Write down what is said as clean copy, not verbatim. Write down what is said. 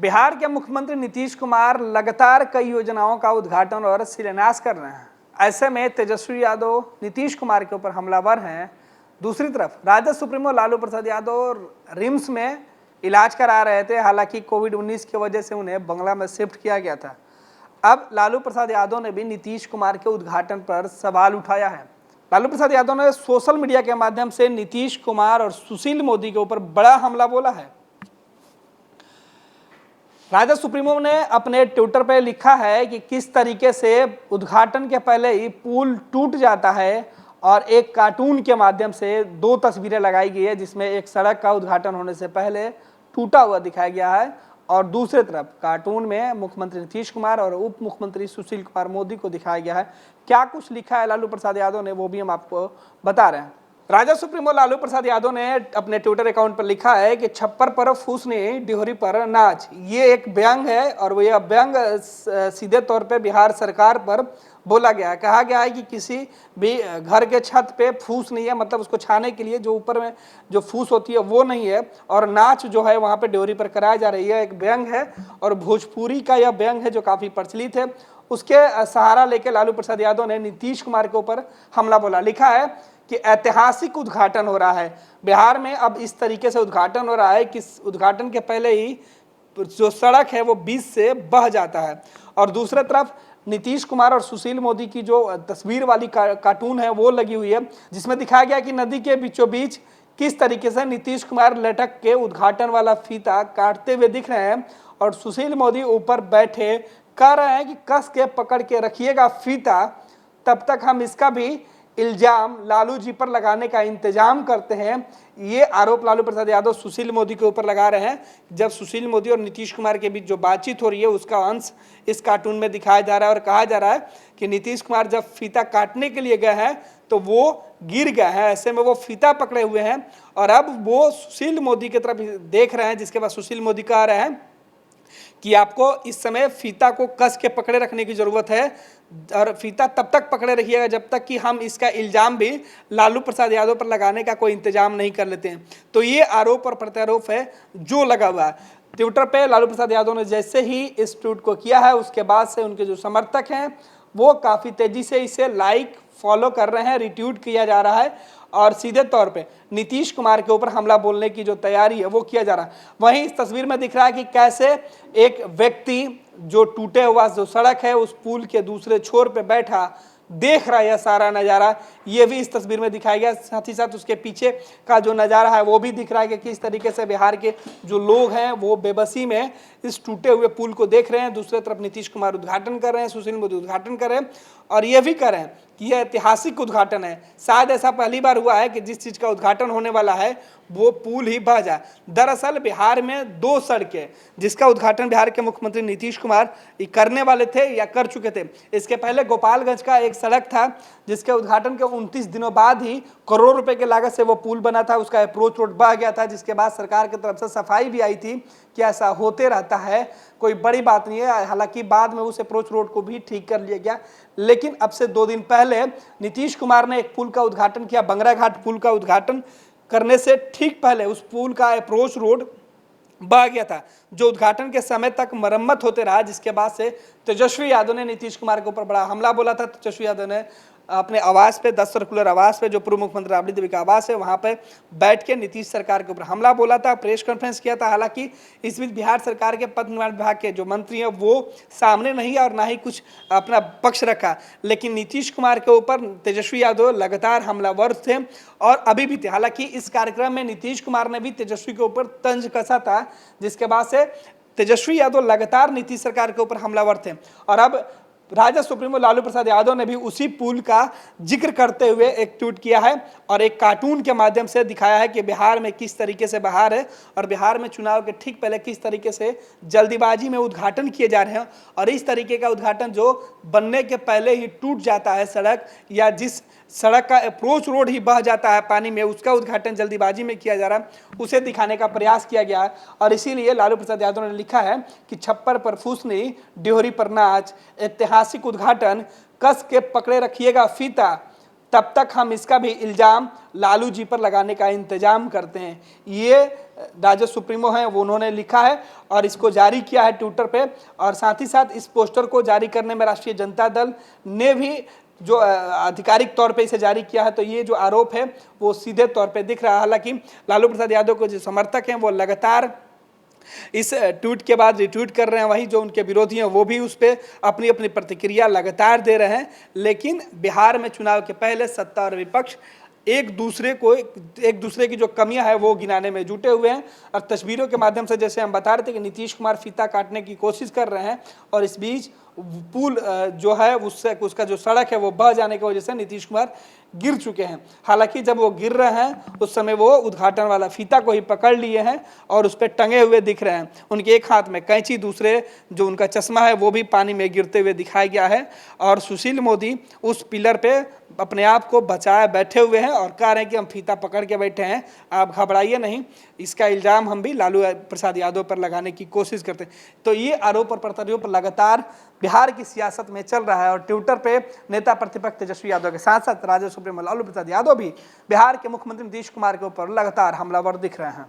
बिहार के मुख्यमंत्री नीतीश कुमार लगातार कई योजनाओं का उद्घाटन और शिलान्यास कर रहे हैं। ऐसे में तेजस्वी यादव नीतीश कुमार के ऊपर हमलावर हैं। दूसरी तरफ राजद सुप्रीमो लालू प्रसाद यादव रिम्स में इलाज करा रहे थे। हालांकि कोविड-19 की वजह से उन्हें बंगला में शिफ्ट किया गया था। अब लालू प्रसाद यादव ने भी नीतीश कुमार के उद्घाटन पर सवाल उठाया है। लालू प्रसाद यादव ने सोशल मीडिया के माध्यम से नीतीश कुमार और सुशील मोदी के ऊपर बड़ा हमला बोला है। राजद सुप्रीमो ने अपने ट्विटर पर लिखा है कि किस तरीके से उद्घाटन के पहले ही पुल टूट जाता है और एक कार्टून के माध्यम से दो तस्वीरें लगाई गई है, जिसमें एक सड़क का उद्घाटन होने से पहले टूटा हुआ दिखाया गया है और दूसरे तरफ कार्टून में मुख्यमंत्री नीतीश कुमार और उप मुख्यमंत्री सुशील कुमार मोदी को दिखाया गया है। क्या कुछ लिखा है लालू प्रसाद यादव ने, वो भी हम आपको बता रहे हैं। राजद सुप्रीमो लालू प्रसाद यादव ने अपने ट्विटर अकाउंट पर लिखा है कि छप्पर पर फूसनी डिहोरी पर नाच। ये एक व्यंग है और यह व्यंग सीधे तौर पे बिहार सरकार पर बोला गया है। कहा गया है कि किसी भी घर के छत पे फूस नहीं है, मतलब उसको छाने के लिए जो ऊपर में जो फूस होती है वो नहीं है, और नाच जो है वहाँ पे डिहोरी पर कराया जा रही है। एक व्यंग है और भोजपुरी का यह व्यंग है जो काफ़ी प्रचलित है। उसके सहारा लेके लालू प्रसाद यादव ने नीतीश कुमार के ऊपर हमला बोला। लिखा है कि ऐतिहासिक उद्घाटन हो रहा है बिहार में। अब इस तरीके से उद्घाटन हो रहा है कि उद्घाटन के पहले ही जो सड़क है वो बीच से बह जाता है। और दूसरे तरफ नीतीश कुमार और सुशील मोदी की जो तस्वीर वाली कार्टून है वो लगी हुई है, जिसमें दिखाया गया कि नदी के बीचों बीच किस तरीके से नीतीश कुमार लटक के उद्घाटन वाला फीता काटते हुए दिख रहे हैं और सुशील मोदी ऊपर बैठे कह रहे हैं कि कस के पकड़ के रखिएगा फीता, तब तक हम इसका भी इल्जाम लालू जी पर लगाने का इंतजाम करते हैं। ये आरोप लालू प्रसाद यादव सुशील मोदी के ऊपर लगा रहे हैं। जब सुशील मोदी और नीतीश कुमार के बीच जो बातचीत हो रही है उसका अंश इस कार्टून में दिखाया जा रहा है और कहा जा रहा है कि नीतीश कुमार जब फीता काटने के लिए गए हैं तो वो गिर गए हैं, ऐसे में वो फीता पकड़े हुए हैं और अब वो सुशील मोदी की तरफ देख रहे हैं, जिसके बाद सुशील मोदी कह रहे हैं कि आपको इस समय फीता को कस के पकड़े रखने की जरूरत है और फीता तब तक पकड़े रखिएगा जब तक कि हम इसका इल्जाम भी लालू प्रसाद यादव पर लगाने का कोई इंतजाम नहीं कर लेते हैं। तो ये आरोप और प्रत्यारोप है जो लगा हुआ है। ट्विटर पे लालू प्रसाद यादव ने जैसे ही इस ट्वीट को किया है उसके बाद से उनके जो समर्थक हैं वो काफ़ी तेज़ी से इसे लाइक फॉलो कर रहे हैं, रिट्वीट किया जा रहा है और सीधे तौर पे नीतीश कुमार के ऊपर हमला बोलने की जो तैयारी है वो किया जा रहा है। वहीं इस तस्वीर में दिख रहा है कि कैसे एक व्यक्ति जो टूटे हुआ जो सड़क है उस पुल के दूसरे छोर पे बैठा देख रहा है यह सारा नज़ारा, ये भी इस तस्वीर में दिखाया गया। साथ ही साथ उसके पीछे का जो नज़ारा है वो भी दिख रहा है कि किस तरीके से बिहार के जो लोग हैं वो बेबसी में इस टूटे हुए पुल को देख रहे हैं। दूसरी तरफ नीतीश कुमार उद्घाटन कर रहे हैं, सुशील मोदी उद्घाटन कर रहे हैं और ये भी कर रहे हैं कि यह ऐतिहासिक उद्घाटन है। शायद ऐसा पहली बार हुआ है कि जिस चीज़ का उद्घाटन होने वाला है वो पुल ही बह जाए। दरअसल बिहार में दो सड़कें जिसका उद्घाटन बिहार के मुख्यमंत्री नीतीश कुमार करने वाले थे या कर चुके थे। इसके पहले गोपालगंज का एक सड़क था जिसके उद्घाटन के 29 दिनों बाद ही करोड़ों रुपए की लागत से वो पुल बना था, उसका अप्रोच रोड बह गया था, जिसके बाद सरकार की तरफ से सफाई भी आई थी कि ऐसा होते रहता है, कोई बड़ी बात नहीं है। हालांकि बाद में उस अप्रोच रोड को भी ठीक कर लिया गया, लेकिन अब से 2 दिन पहले नीतीश कुमार ने एक पुल का उद्घाटन किया। बंगरा घाट पुल का उद्घाटन करने से ठीक पहले उस पुल का अप्रोच रोड बह गया था जो उद्घाटन के समय तक मरम्मत होते रहा, जिसके बाद से तेजस्वी यादव ने नीतीश कुमार के ऊपर बड़ा हमला बोला था। तेजस्वी यादव ने अपने आवास पे 10 सर्कुलर आवास पे जो पूर्व मुख्यमंत्री राबड़ी देवी का आवास है वहां पे बैठ के नीतीश सरकार के ऊपर हमला बोला था, प्रेस कॉन्फ्रेंस किया था। हालांकि इस बीच बिहार सरकार के पथ निर्माण विभाग के जो मंत्री हैं वो सामने नहीं और ना ही कुछ अपना पक्ष रखा, लेकिन नीतीश कुमार के ऊपर तेजस्वी यादव लगातार हमलावर थे और अभी भी थे। हालांकि इस कार्यक्रम में नीतीश कुमार ने भी तेजस्वी के ऊपर तंज कसा था, जिसके बाद से तेजस्वी यादव लगातार नीतीश सरकार के ऊपर हमलावर थे। और अब राजद सुप्रीमो लालू प्रसाद यादव ने भी उसी पुल का जिक्र करते हुए एक ट्वीट किया है और एक कार्टून के माध्यम से दिखाया है कि बिहार में किस तरीके से बहार है और बिहार में चुनाव के ठीक पहले किस तरीके से जल्दीबाजी में उद्घाटन किए जा रहे हैं। और इस तरीके का उद्घाटन जो बनने के पहले ही टूट जाता है सड़क, या जिस सड़क का अप्रोच रोड ही बह जाता है पानी में, उसका उद्घाटन जल्दीबाजी में किया जा रहा है, उसे दिखाने का प्रयास किया गया है। और इसीलिए लालू प्रसाद यादव ने लिखा है कि छप्पर पर फूसनी डिहोरी पर नाच, ऐतिहासिक उद्घाटन, कस के पकड़े रखिएगा फीता, तब तक हम इसका भी इल्ज़ाम लालू जी पर लगाने का इंतजाम करते हैं। ये राजद सुप्रीमो हैं, वो उन्होंने लिखा है और इसको जारी किया है ट्विटर पे। और साथ ही साथ इस पोस्टर को जारी करने में राष्ट्रीय जनता दल ने भी जो आधिकारिक तौर पे इसे जारी किया है। तो ये जो आरोप है वो सीधे तौर पे दिख रहा है। हालांकि लालू प्रसाद यादव के जो समर्थक हैं वो लगातार इस ट्वीट के बाद रिट्वीट कर रहे हैं, वहीं जो उनके विरोधी हैं वो भी उस पर अपनी अपनी प्रतिक्रिया लगातार दे रहे हैं। लेकिन बिहार में चुनाव के पहले सत्ता और विपक्ष एक दूसरे की जो कमियां है वो गिनाने में जुटे हुए हैं। और तस्वीरों के माध्यम से जैसे हम बता रहे थे कि नीतीश कुमार फीता काटने की कोशिश कर रहे हैं और इस बीच पुल जो है उसका जो सड़क है वो बह जाने की वजह से नीतीश कुमार गिर चुके हैं। हालांकि जब वो गिर रहे हैं उस समय वो उद्घाटन वाला फीता को ही पकड़ लिए हैं और उस पर टंगे हुए दिख रहे हैं। उनके एक हाथ में कैंची, दूसरे जो उनका चश्मा है वो भी पानी में गिरते हुए दिखाया गया है। और सुशील मोदी उस पिलर पे अपने आप को बचाए बैठे हुए हैं और कह रहे हैं कि हम फीता पकड़ के बैठे हैं, आप घबराइए नहीं। इसका इल्ज़ाम हम भी लालू प्रसाद यादव पर लगाने की कोशिश करते हैं। तो ये आरोप और प्रत्यारोप लगातार बिहार की सियासत में चल रहा है। और ट्विटर पे नेता प्रतिपक्ष तेजस्वी यादव के साथ साथ राजद सुप्रीमो लालू प्रसाद यादव भी बिहार के मुख्यमंत्री नीतीश कुमार के ऊपर लगातार हमलावर दिख रहे हैं।